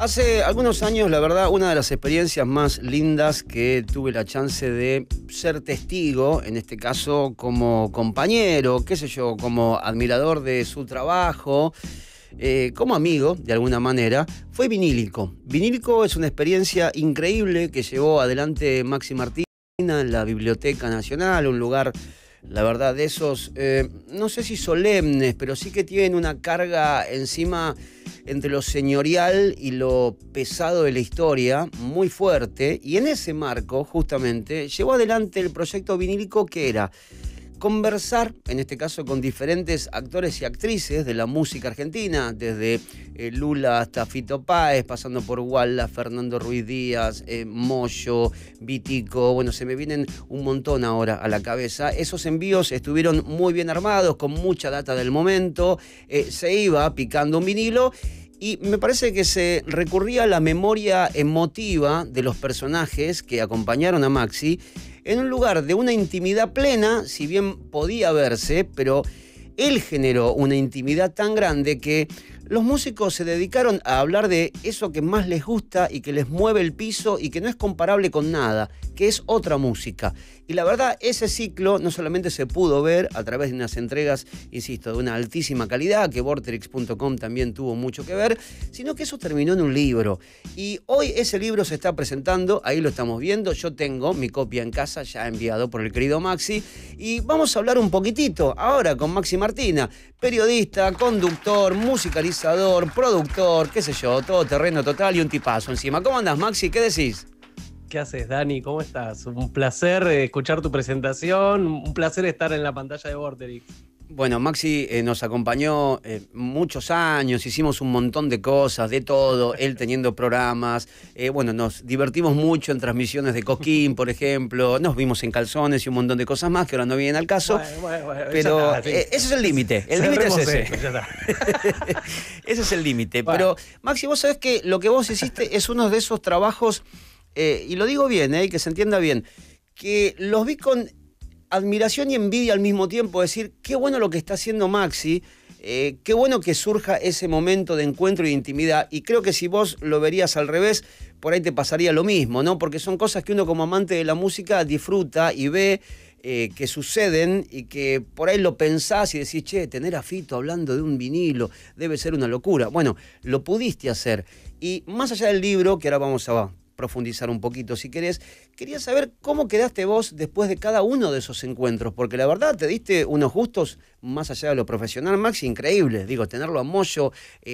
Hace algunos años, la verdad, una de las experiencias más lindas que tuve la chance de ser testigo, en este caso como compañero, qué sé yo, como admirador de su trabajo, como amigo, de alguna manera, fue Vinílico. Vinílico es una experiencia increíble que llevó adelante Maxi Martina en la Biblioteca Nacional, un lugar, la verdad, de esos, no sé si solemnes, pero sí que tienen una carga encima entre lo señorial y lo pesado de la historia, muy fuerte, y en ese marco, justamente, llevó adelante el proyecto Vinílico, que era conversar, en este caso con diferentes actores y actrices de la música argentina, desde Lula hasta Fito Páez, pasando por Walla, Fernando Ruiz Díaz, Moyo, Vitico, bueno, se me vienen un montón ahora a la cabeza. Esos envíos estuvieron muy bien armados, con mucha data del momento, se iba picando un vinilo y me parece que se recurría a la memoria emotiva de los personajes que acompañaron a Maxi en un lugar de una intimidad plena, si bien podía verse, pero él generó una intimidad tan grande que los músicos se dedicaron a hablar de eso que más les gusta y que les mueve el piso y que no es comparable con nada, que es otra música. Y la verdad, ese ciclo no solamente se pudo ver a través de unas entregas, insisto, de una altísima calidad, que Vorterix.com también tuvo mucho que ver, sino que eso terminó en un libro. Y hoy ese libro se está presentando, ahí lo estamos viendo, yo tengo mi copia en casa ya enviado por el querido Maxi, y vamos a hablar un poquitito ahora con Maxi Martina, periodista, conductor, musicalizador, productor, qué sé yo, todo terreno total y un tipazo encima. ¿Cómo andás, Maxi? ¿Qué decís? ¿Qué haces, Dani? ¿Cómo estás? Un placer escuchar tu presentación, un placer estar en la pantalla de Vorterix. Bueno, Maxi nos acompañó muchos años, hicimos un montón de cosas, de todo, él teniendo programas, bueno, nos divertimos mucho en transmisiones de Cosquín, por ejemplo, nos vimos en Calzones y un montón de cosas más que ahora no vienen al caso, bueno, pero está, sí. Ese es el límite es ese. Esto, ya está. Ese es el límite, Bueno. pero Maxi, vos sabés que lo que vos hiciste es uno de esos trabajos, y lo digo bien, que se entienda bien, que los vi con admiración y envidia al mismo tiempo, decir, qué bueno lo que está haciendo Maxi, qué bueno que surja ese momento de encuentro y de intimidad, y creo que si vos lo verías al revés, por ahí te pasaría lo mismo, ¿no? Porque son cosas que uno como amante de la música disfruta y ve que suceden y que por ahí lo pensás y decís, che, tener a Fito hablando de un vinilo debe ser una locura. Bueno, lo pudiste hacer, y más allá del libro, que ahora vamos a profundizar un poquito si querés, quería saber cómo quedaste vos después de cada uno de esos encuentros, porque la verdad te diste unos gustos más allá de lo profesional, Maxi, increíbles. Digo, tenerlo a Moyo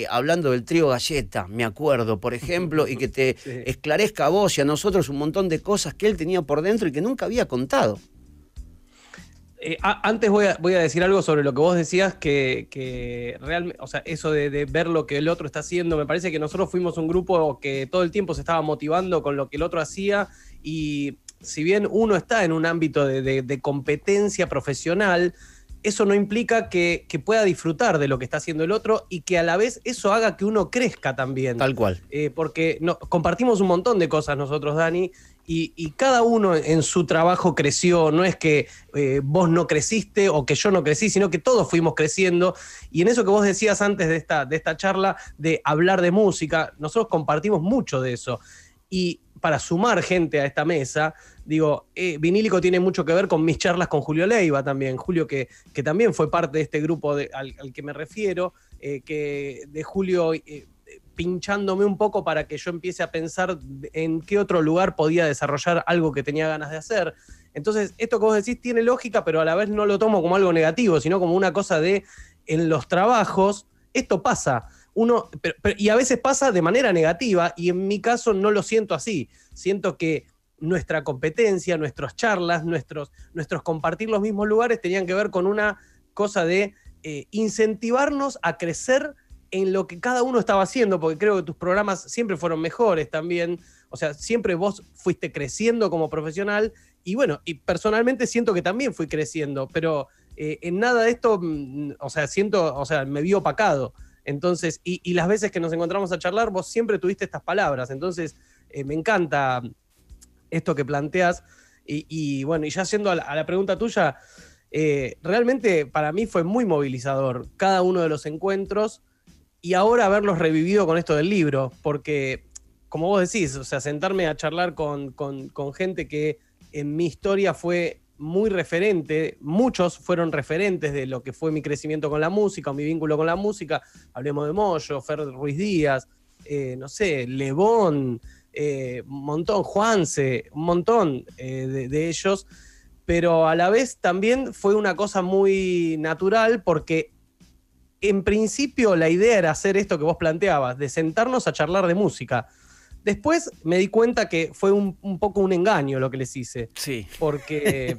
hablando del trío Galleta, me acuerdo, por ejemplo, y que te Sí. esclarezca a vos y a nosotros un montón de cosas que él tenía por dentro y que nunca había contado. Antes voy a decir algo sobre lo que vos decías, que realmente, o sea, eso de ver lo que el otro está haciendo, me parece que nosotros fuimos un grupo que todo el tiempo se estaba motivando con lo que el otro hacía, y si bien uno está en un ámbito de competencia profesional, eso no implica que pueda disfrutar de lo que está haciendo el otro y que a la vez eso haga que uno crezca también. Tal cual. Porque compartimos un montón de cosas nosotros, Dani, y cada uno en su trabajo creció. No es que vos no creciste o que yo no crecí, sino que todos fuimos creciendo. Y en eso que vos decías antes de esta charla, de hablar de música, nosotros compartimos mucho de eso. Y para sumar gente a esta mesa, digo, Vinílico tiene mucho que ver con mis charlas con Julio Leiva también. Julio que también fue parte de este grupo al que me refiero, que de Julio pinchándome un poco para que yo empiece a pensar en qué otro lugar podía desarrollar algo que tenía ganas de hacer. Entonces, esto que vos decís tiene lógica, pero a la vez no lo tomo como algo negativo, sino como una cosa de, en los trabajos, esto pasa. Y a veces pasa de manera negativa, y en mi caso no lo siento así. Siento que nuestra competencia, nuestras charlas, nuestros compartir los mismos lugares tenían que ver con una cosa de incentivarnos a crecer en lo que cada uno estaba haciendo, porque creo que tus programas siempre fueron mejores también. O sea, siempre vos fuiste creciendo como profesional, y bueno, y personalmente siento que también fui creciendo, pero en nada de esto, o sea, me vi opacado. Entonces, y las veces que nos encontramos a charlar, vos siempre tuviste estas palabras. Entonces, me encanta esto que planteas. Y bueno, y ya yendo a la pregunta tuya, realmente para mí fue muy movilizador cada uno de los encuentros. y ahora haberlos revivido con esto del libro, porque, como vos decís, o sea, sentarme a charlar con gente que en mi historia fue muy referente, muchos fueron referentes de lo que fue mi crecimiento con la música, o mi vínculo con la música, hablemos de Moyo, Fer Ruiz Díaz, no sé, Lebón, un montón, Juanse, un montón de ellos, pero a la vez también fue una cosa muy natural porque en principio la idea era hacer esto que vos planteabas, de sentarnos a charlar de música. Después me di cuenta que fue un poco un engaño lo que les hice. Sí. Porque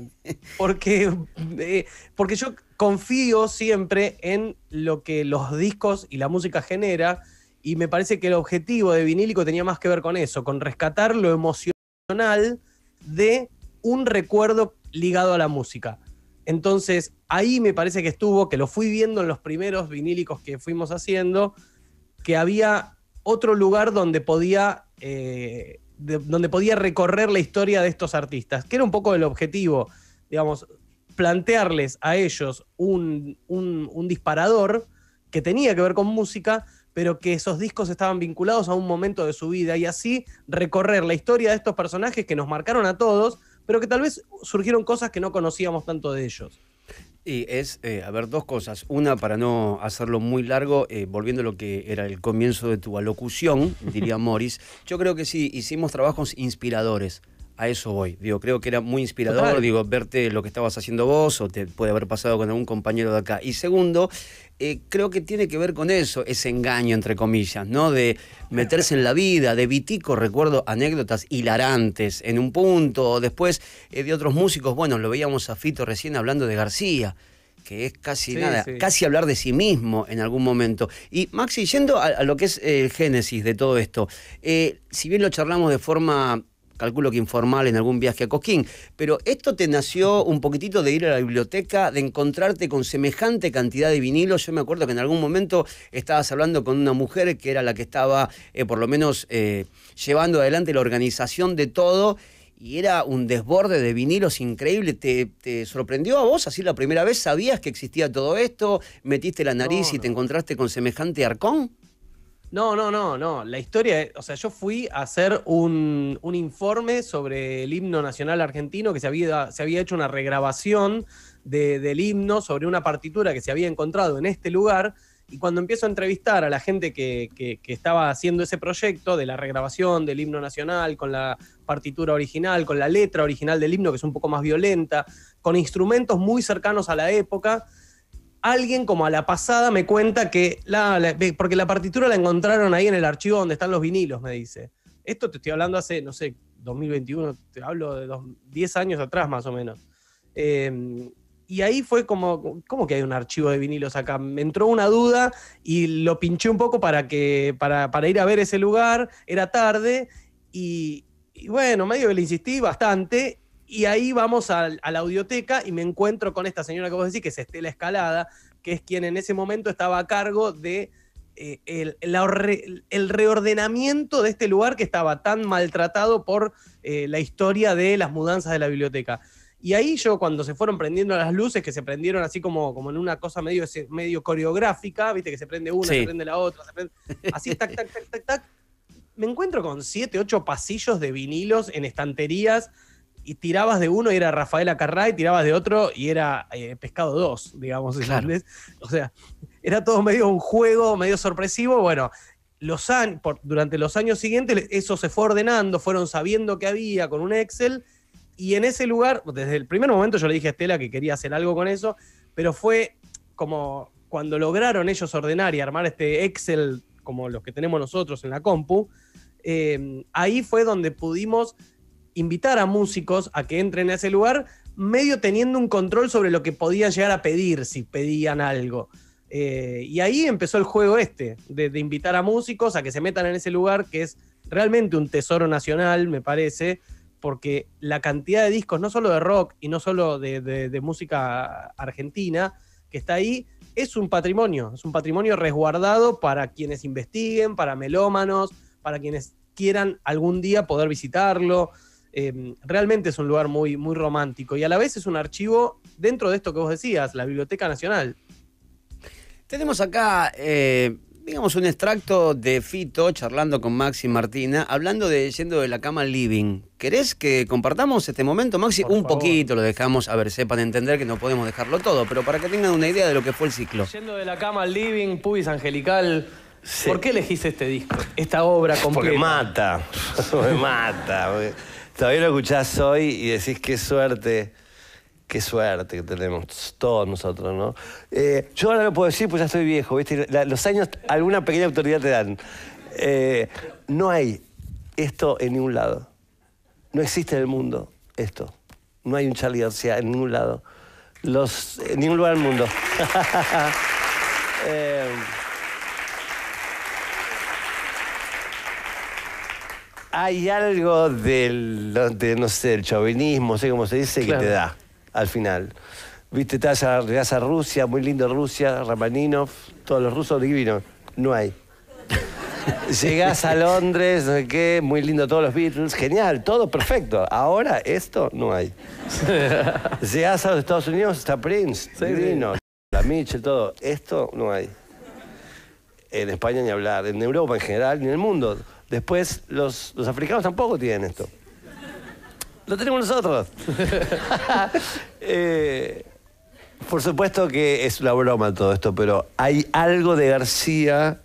yo confío siempre en lo que los discos y la música genera, y me parece que el objetivo de Vinílico tenía más que ver con eso, con rescatar lo emocional de un recuerdo ligado a la música. Entonces, ahí me parece que estuvo, que lo fui viendo en los primeros vinílicos que fuimos haciendo, que había otro lugar donde podía recorrer la historia de estos artistas, que era un poco el objetivo, digamos, plantearles a ellos un disparador que tenía que ver con música, pero que esos discos estaban vinculados a un momento de su vida, y así recorrer la historia de estos personajes que nos marcaron a todos, pero que tal vez surgieron cosas que no conocíamos tanto de ellos. Y es, a ver, dos cosas. Una, para no hacerlo muy largo, volviendo a lo que era el comienzo de tu alocución, diría Morris, yo creo que sí, hicimos trabajos inspiradores. A eso voy. Digo, creo que era muy inspirador, Total. digo, verte lo que estabas haciendo vos, o te puede haber pasado con algún compañero de acá. Y segundo, creo que tiene que ver con eso, ese engaño, entre comillas, ¿no? De meterse en la vida. De Vitico recuerdo anécdotas hilarantes en un punto. Después de otros músicos, bueno, lo veíamos a Fito recién hablando de García, que es casi casi hablar de sí mismo en algún momento. Y Maxi, yendo a lo que es el génesis de todo esto, si bien lo charlamos de forma, calculo que informal, en algún viaje a Cosquín, pero esto te nació un poquitito de ir a la biblioteca, de encontrarte con semejante cantidad de vinilos. Yo me acuerdo que en algún momento estabas hablando con una mujer que era la que estaba, por lo menos, llevando adelante la organización de todo, y era un desborde de vinilos increíble. ¿Te sorprendió a vos así la primera vez? ¿Sabías que existía todo esto? ¿Metiste la nariz y te encontraste con semejante arcón? No. La historia, o sea, yo fui a hacer un informe sobre el himno nacional argentino, que se había hecho una regrabación del himno sobre una partitura que se había encontrado en este lugar. Y cuando empiezo a entrevistar a la gente que estaba haciendo ese proyecto de la regrabación del himno nacional, con la partitura original, con la letra original del himno, que es un poco más violenta, con instrumentos muy cercanos a la época, alguien como a la pasada me cuenta que, porque la partitura la encontraron ahí en el archivo donde están los vinilos, me dice. Esto te estoy hablando hace, no sé, 2021, te hablo de 10 años atrás más o menos. Y ahí fue como, ¿cómo que hay un archivo de vinilos acá? Me entró una duda y lo pinché un poco para ir a ver ese lugar. Era tarde y bueno, medio que le insistí bastante. Y ahí vamos a la audioteca y me encuentro con esta señora que vos decís, que es Estela Escalada, que es quien en ese momento estaba a cargo de el reordenamiento de este lugar que estaba tan maltratado por la historia de las mudanzas de la biblioteca. Y ahí yo, cuando se fueron prendiendo las luces, que se prendieron así como en una cosa medio coreográfica, viste que se prende una, se prende la otra, así, tac, tac, tac, tac, tac, me encuentro con 7, 8 pasillos de vinilos en estanterías, y tirabas de uno y era Rafael Acarrá, y tirabas de otro y era Pescado 2, digamos. Claro. O sea, era todo medio un juego, medio sorpresivo. Bueno, durante los años siguientes eso se fue ordenando, fueron sabiendo qué había con un Excel, y en ese lugar, desde el primer momento yo le dije a Estela que quería hacer algo con eso, pero fue como cuando lograron ellos ordenar y armar este Excel como los que tenemos nosotros en la compu, ahí fue donde pudimos invitar a músicos a que entren a ese lugar, medio teniendo un control sobre lo que podían llegar a pedir, si pedían algo. Y ahí empezó el juego de invitar a músicos a que se metan en ese lugar, que es realmente un tesoro nacional, me parece, porque la cantidad de discos, no solo de rock y no solo de música argentina, que está ahí, es un patrimonio resguardado para quienes investiguen, para melómanos, para quienes quieran algún día poder visitarlo. Realmente es un lugar muy, muy romántico, y a la vez es un archivo dentro de esto que vos decías, la Biblioteca Nacional. Tenemos acá, digamos, un extracto de Fito charlando con Maxi Martina, hablando de yendo de la cama al living. ¿Querés que compartamos este momento, Maxi? Por un favor. Poquito lo dejamos, a ver, sepan entender que no podemos dejarlo todo, pero para que tengan una idea de lo que fue el ciclo. Yendo de la cama al living, Pubis Angelical. Sí. ¿Por qué elegís este disco? Esta obra completa. Porque mata, me mata. Todavía lo escuchás hoy y decís qué suerte que tenemos todos nosotros, ¿no? Yo ahora lo puedo decir, pues ya estoy viejo, ¿viste? Los años, alguna pequeña autoridad te dan. No hay esto en ningún lado. No existe en el mundo esto. No hay un Charly García en ningún lado. En ningún lugar del mundo. Hay algo no sé, del chauvinismo, no sé cómo se dice, Claro. que te da al final. Viste, llegas a Rusia, muy lindo Rusia, Ramaninov, todos los rusos divinos. No hay. Llegás a Londres, no sé qué, muy lindo todos los Beatles, genial, todo perfecto. Ahora esto no hay. Llegás a los Estados Unidos, está Prince, divino, la Mitchell, todo. Esto no hay. En España ni hablar, en Europa en general, ni en el mundo. Después, los africanos tampoco tienen esto. Lo tenemos nosotros. Por supuesto que es una broma todo esto, pero hay algo de García,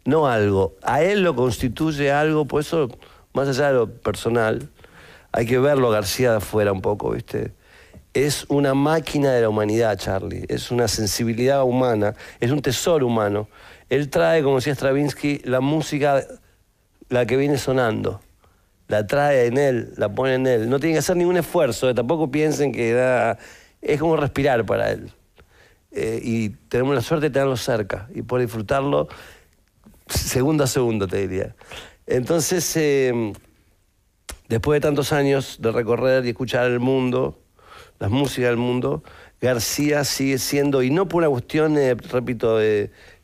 no algo. A él lo constituye algo, por eso, más allá de lo personal, hay que verlo a García de afuera un poco, ¿viste? Es una máquina de la humanidad, Charly. Es una sensibilidad humana, es un tesoro humano. Él trae, como decía Stravinsky, la música, la que viene sonando. La trae en él, la pone en él. No tiene que hacer ningún esfuerzo, tampoco piensen que es como respirar para él. Y tenemos la suerte de tenerlo cerca y poder disfrutarlo segundo a segundo, te diría. Entonces, después de tantos años de recorrer y escuchar el mundo, las músicas del mundo, García sigue siendo, y no por una cuestión, repito,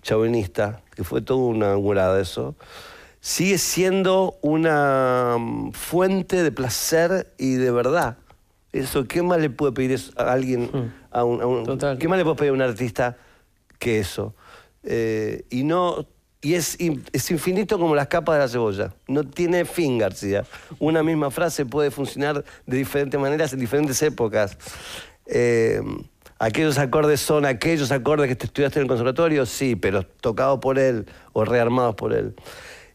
chauvinista, que fue toda una burrada eso, sigue siendo una fuente de placer y de verdad. Eso, ¿qué más le puede pedir a alguien, Total. qué más le puede pedir a un artista que eso? Y es infinito como las capas de la cebolla. No tiene fin, García. Una misma frase puede funcionar de diferentes maneras en diferentes épocas. ¿Aquellos acordes son aquellos acordes que te estudiaste en el conservatorio? Sí, pero tocados por él o rearmados por él.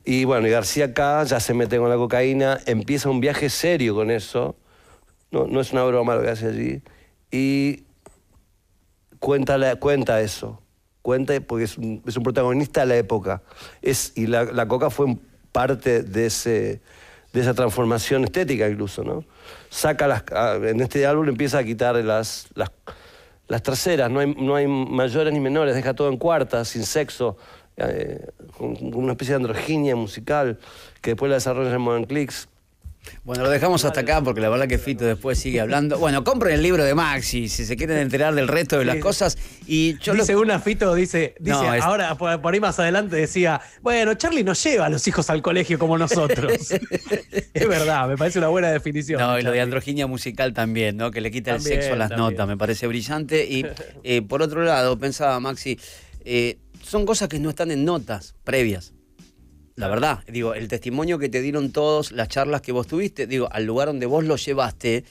Y bueno, y García acá ya se mete con la cocaína, empieza un viaje serio con eso. No es una broma lo que hace allí. Y cuenta eso. Cuenta porque es un protagonista de la época. Y la coca fue parte de esa transformación estética incluso, ¿no? En este álbum empieza a quitar las terceras, no hay mayores ni menores, deja todo en cuartas, sin sexo, con una especie de androginia musical que después la desarrolla en Modern Clicks. Bueno, lo dejamos hasta acá porque la verdad que Fito después sigue hablando. Bueno, compren el libro de Maxi si se quieren enterar del resto de las cosas. Y yo Dice una Fito, dice No, ahora por ahí más adelante decía, bueno, Charly no lleva a los hijos al colegio como nosotros. Es verdad, me parece una buena definición. No, y lo de Charly. androginia musical también, ¿no? Que le quita También, el sexo a las también. notas, me parece brillante. Y por otro lado, pensaba Maxi, son cosas que no están en notas previas. La verdad, digo, el testimonio que te dieron todos, las charlas que vos tuviste, digo, al lugar donde vos lo llevaste,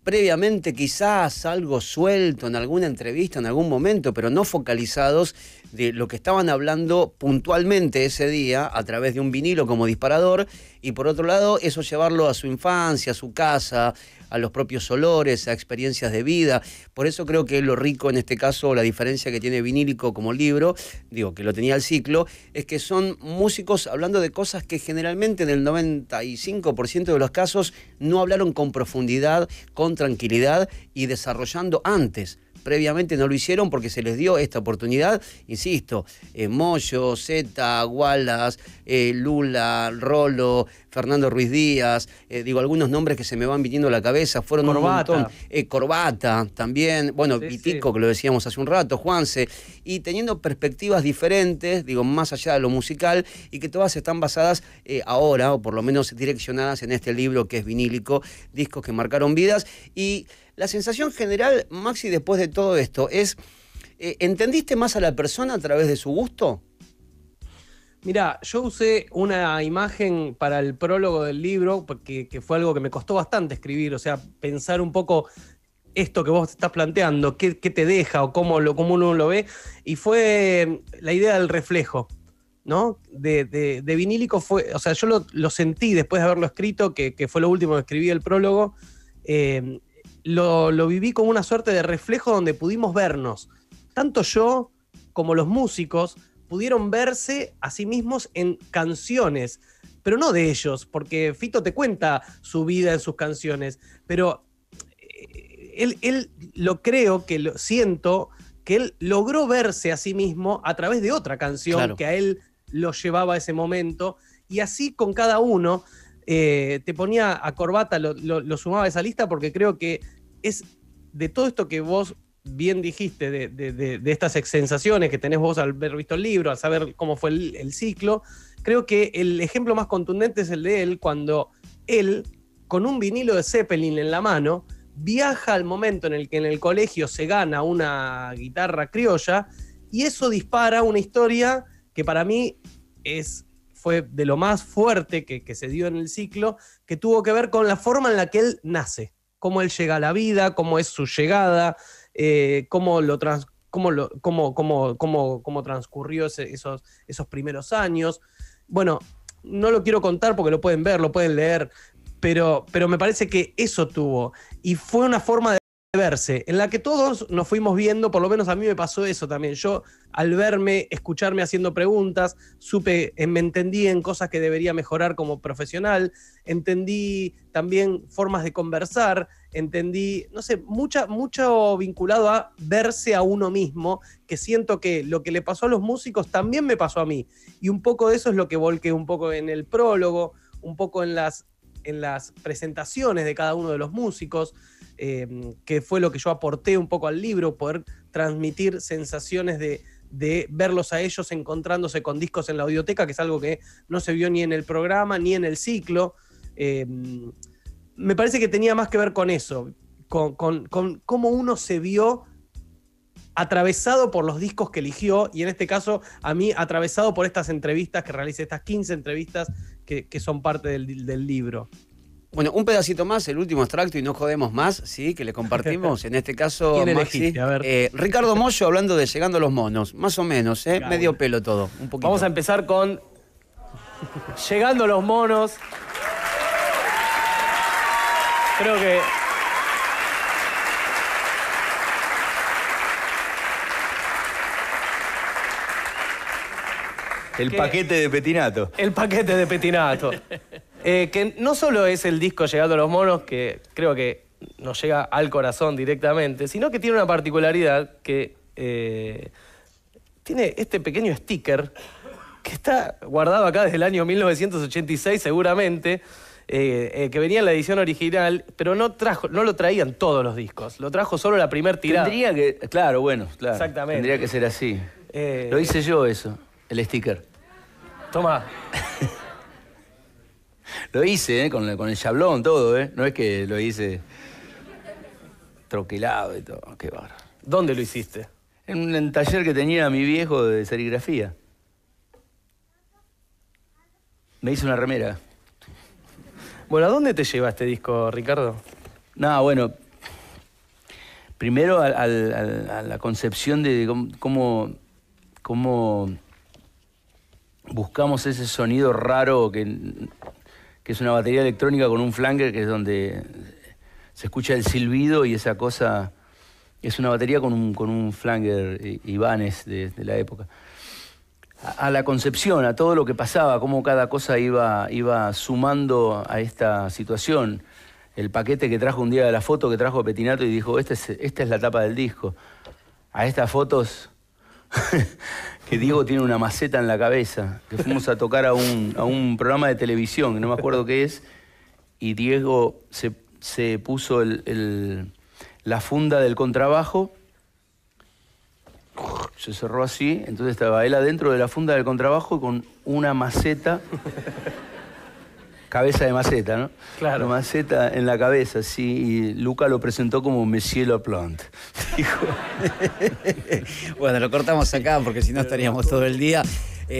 previamente quizás algo suelto en alguna entrevista, en algún momento, pero no focalizados de lo que estaban hablando puntualmente ese día a través de un vinilo como disparador, y por otro lado eso llevarlo a su infancia, a su casa, a los propios olores, a experiencias de vida. Por eso creo que lo rico en este caso, la diferencia que tiene Vinílico como libro, digo, que lo tenía el ciclo, es que son músicos hablando de cosas que generalmente en el 95% de los casos no hablaron con profundidad, con tranquilidad y desarrollando antes. Previamente no lo hicieron porque se les dio esta oportunidad, insisto, Moyo, Zeta, Wallace, Lula, Rolo, Fernando Ruiz Díaz, digo, algunos nombres que se me van viniendo a la cabeza, fueron Corbata. un montón. Corbata también, bueno, Sí, Vitico, sí. que lo decíamos hace un rato, Juanse, y teniendo perspectivas diferentes, digo, más allá de lo musical, y que todas están basadas ahora, o por lo menos direccionadas en este libro que es Vinílico, discos que marcaron vidas. Y la sensación general, Maxi, después de todo esto, es, ¿entendiste más a la persona a través de su gusto? Mirá, yo usé una imagen para el prólogo del libro, porque que fue algo que me costó bastante escribir, o sea, pensar un poco esto que vos estás planteando, qué te deja o cómo uno lo ve, y fue la idea del reflejo, ¿no? De Vinílico fue, o sea, yo lo sentí después de haberlo escrito, que fue lo último que escribí el prólogo, lo viví como una suerte de reflejo donde pudimos vernos, tanto yo como los músicos, pudieron verse a sí mismos en canciones, pero no de ellos, porque Fito te cuenta su vida en sus canciones, pero él lo creo, siento, que él logró verse a sí mismo a través de otra canción, claro, que a él lo llevaba a ese momento, y así con cada uno, te ponía a Corbata, lo sumaba a esa lista, porque creo que es de todo esto que vos bien dijiste, de estas sensaciones que tenés vos al haber visto el libro, al saber cómo fue el ciclo, creo que el ejemplo más contundente es el de él, cuando él, con un vinilo de Zeppelin en la mano, viaja al momento en el que en el colegio se gana una guitarra criolla, y eso dispara una historia que para mí fue de lo más fuerte que se dio en el ciclo, que tuvo que ver con la forma en la que él nace, cómo él llega a la vida, cómo es su llegada, cómo transcurrió esos primeros años. Bueno, no lo quiero contar porque lo pueden ver, lo pueden leer, pero me parece que eso tuvo, y fue una forma de verse, en la que todos nos fuimos viendo, por lo menos a mí me pasó eso también. Yo, al verme, escucharme haciendo preguntas, me entendí en cosas que debería mejorar como profesional, entendí también formas de conversar, entendí, no sé, mucho vinculado a verse a uno mismo, que siento que lo que le pasó a los músicos también me pasó a mí, y un poco de eso es lo que volqué un poco en el prólogo, un poco en las presentaciones de cada uno de los músicos, que fue lo que yo aporté un poco al libro, poder transmitir sensaciones de verlos a ellos encontrándose con discos en la audioteca, que es algo que no se vio ni en el programa ni en el ciclo. Me parece que tenía más que ver con eso, con cómo uno se vio atravesado por los discos que eligió, y en este caso a mí atravesado por estas entrevistas que realicé, estas 15 entrevistas que son parte del libro. Bueno, un pedacito más, el último extracto y no jodemos más, ¿sí? Que le compartimos, en este caso, ¿quién Maxi? elegiste? A ver. Ricardo Mollo hablando de Llegando los Monos, más o menos, Claro. Medio pelo todo, un poquito. Vamos a empezar con Llegando los Monos. Creo que el paquete de Petinato. El paquete de Petinato. Que no solo es el disco Llegando a los Monos, que creo que nos llega al corazón directamente, sino que tiene una particularidad que tiene este pequeño sticker que está guardado acá desde el año 1986 seguramente, que venía en la edición original, pero no lo traían todos los discos, lo trajo solo la primer tirada. Tendría que, claro, bueno, claro. Exactamente. Tendría que ser así. Lo hice yo eso, el sticker. Toma. Lo hice, con el chablón, todo, No es que lo hice troquelado y todo, qué bárbaro. ¿Dónde lo hiciste? En un taller que tenía mi viejo de serigrafía. Me hice una remera. Bueno, ¿a dónde te lleva este disco, Ricardo? No, bueno, primero a la concepción de cómo buscamos ese sonido raro que es una batería electrónica con un flanger, que es donde se escucha el silbido, y esa cosa es una batería con un flanger Ibanez de la época. A la concepción, a todo lo que pasaba, cómo cada cosa iba sumando a esta situación. El paquete que trajo un día de la foto, que trajo Petinato y dijo, esta es la tapa del disco. A estas fotos que Diego tiene una maceta en la cabeza, que fuimos a tocar a un programa de televisión, que no me acuerdo qué es, y Diego se puso la funda del contrabajo, se cerró así, entonces estaba él adentro de la funda del contrabajo con una maceta, cabeza de maceta, ¿no? Claro. Una maceta en la cabeza, sí, y Luca lo presentó como Monsieur Laplante. Dijo. Bueno, lo cortamos acá porque si no estaríamos todo el día.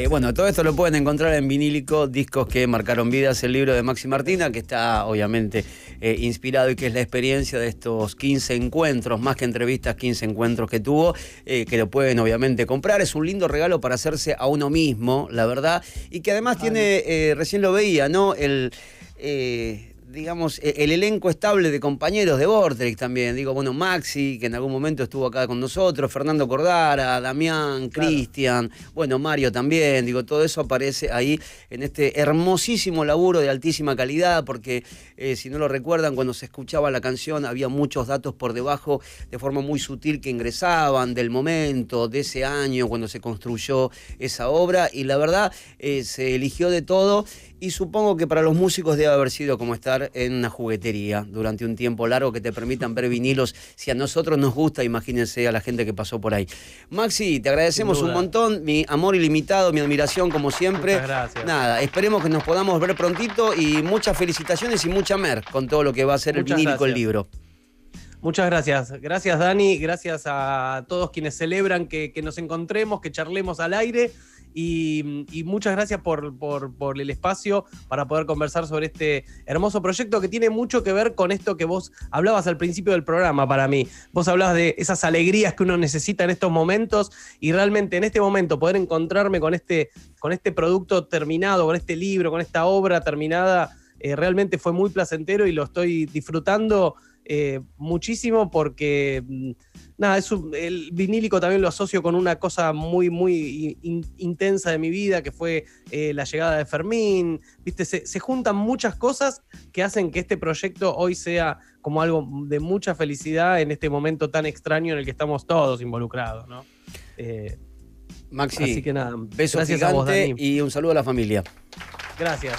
Bueno, todo esto lo pueden encontrar en Vinílico, discos que marcaron vidas, el libro de Maxi Martina, que está obviamente inspirado y que es la experiencia de estos 15 encuentros, más que entrevistas, 15 encuentros que tuvo, que lo pueden obviamente comprar. Es un lindo regalo para hacerse a uno mismo, la verdad, y que además tiene, recién lo veía, ¿no? Digamos, el elenco estable de compañeros de Vorterix también. Digo, bueno, Maxi, que en algún momento estuvo acá con nosotros, Fernando Cordara, Damián, Cristian, bueno, Mario también. Digo, todo eso aparece ahí en este hermosísimo laburo de altísima calidad, porque si no lo recuerdan, cuando se escuchaba la canción había muchos datos por debajo de forma muy sutil que ingresaban del momento, de ese año, cuando se construyó esa obra, y la verdad se eligió de todo. Y supongo que para los músicos debe haber sido como estar en una juguetería durante un tiempo largo, que te permitan ver vinilos. Si a nosotros nos gusta, imagínense a la gente que pasó por ahí. Maxi, te agradecemos un montón, mi amor ilimitado, mi admiración como siempre. Muchas gracias. Nada, esperemos que nos podamos ver prontito y muchas felicitaciones y mucha mer con todo lo que va a ser el vinílico, el libro. Muchas gracias. Gracias, Dani. Gracias a todos quienes celebran que nos encontremos, que charlemos al aire. Y muchas gracias por el espacio para poder conversar sobre este hermoso proyecto que tiene mucho que ver con esto que vos hablabas al principio del programa para mí. Vos hablabas de esas alegrías que uno necesita en estos momentos, y realmente en este momento poder encontrarme con este producto terminado, con este libro, con esta obra terminada, realmente fue muy placentero y lo estoy disfrutando muchísimo, porque nada, el vinílico también lo asocio con una cosa muy, muy intensa de mi vida, que fue la llegada de Fermín. ¿Viste? Se juntan muchas cosas que hacen que este proyecto hoy sea como algo de mucha felicidad en este momento tan extraño en el que estamos todos involucrados, ¿no? Maxi, así que nada, beso gracias gigante a vos, Dani. Y un saludo a la familia. Gracias.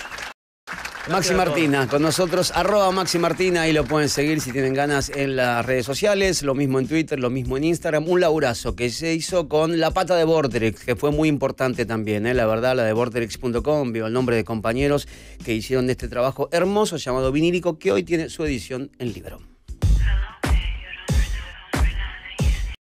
Maxi Martina, con nosotros, @Maxi Martina, ahí lo pueden seguir si tienen ganas en las redes sociales, lo mismo en Twitter, lo mismo en Instagram. Un laburazo que se hizo con la pata de Vorterix, que fue muy importante también, la verdad, la de Vorterix.com, viva el nombre de compañeros que hicieron este trabajo hermoso llamado Vinílico, que hoy tiene su edición en libro.